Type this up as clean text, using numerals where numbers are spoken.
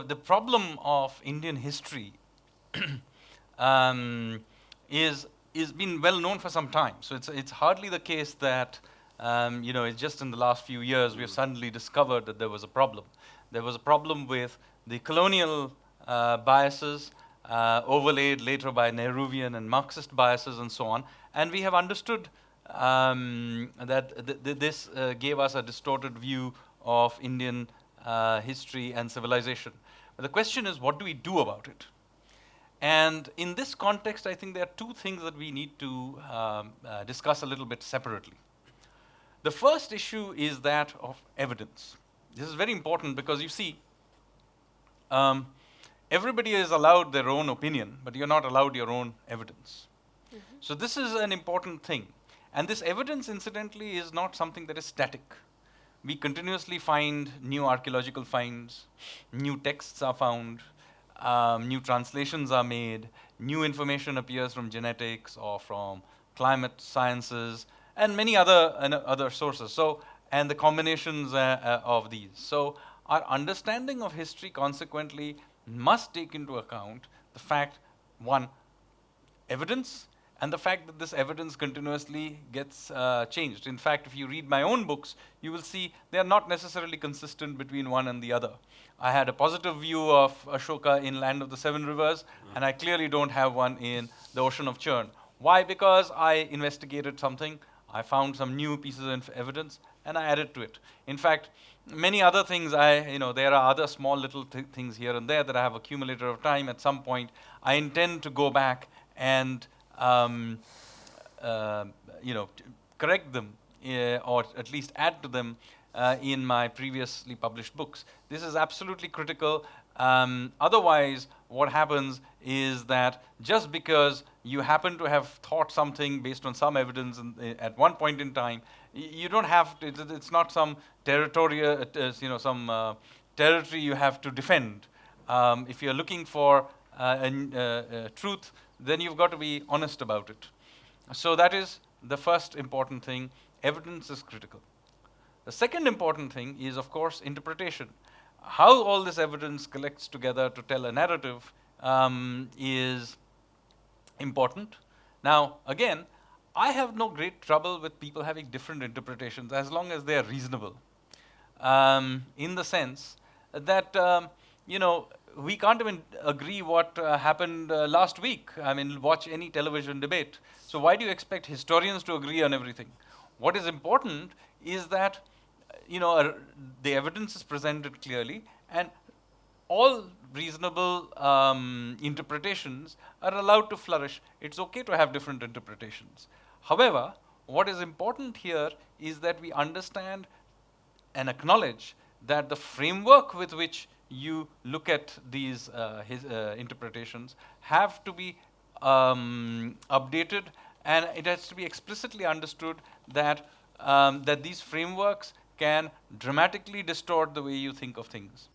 The problem of Indian history um, is been well known for some time. So it's hardly the case that it's just in the last few years we have suddenly discovered that there was a problem. There was a problem with the colonial biases overlaid later by Nehruvian and Marxist biases and so on, and we have understood that this gave us a distorted view of Indian history and civilization. But the question is, what do we do about it? And in this context, I think there are two things that we need to discuss a little bit separately. The first issue is that of evidence. This is very important because you see, everybody is allowed their own opinion, but you're not allowed your own evidence. So this is an important thing. And this evidence, incidentally, is not something that is static. We continuously find new archaeological finds, new texts are found, new translations are made, new information appears from genetics or from climate sciences, and many other sources. So, and the combinations of these. So, our understanding of history, consequently, must take into account the fact, one, evidence, and the fact that this evidence continuously gets changed. In fact, if you read my own books, you will see they are not necessarily consistent between one and the other. I had a positive view of Ashoka in Land of the Seven Rivers, and I clearly don't have one in the Ocean of Churn. Why? Because I investigated something, I found some new pieces of evidence, and I added to it. In fact, many other things, there are other small little things here and there that I have accumulated over time. At some point, I intend to go back and correct them or at least add to them in my previously published books. This is absolutely critical. Otherwise, what happens is that just because you happen to have thought something based on some evidence at one point in time, you don't have to, it's not some territorial, territory you have to defend. If you're looking for truth, then you've got to be honest about it. So that is the first important thing. Evidence is critical. The second important thing is, of course, interpretation. How all this evidence collects together to tell a narrative is important. Now, again, I have no great trouble with people having different interpretations as long as they are reasonable. In the sense that, we can't even agree what happened last week. I mean, watch any television debate. So why do you expect historians to agree on everything? What is important is that, the evidence is presented clearly, and all reasonable interpretations are allowed to flourish. It's okay to have different interpretations. However, what is important here is that we understand and acknowledge that the framework with which you look at these interpretations have to be updated, and it has to be explicitly understood that that these frameworks can dramatically distort the way you think of things.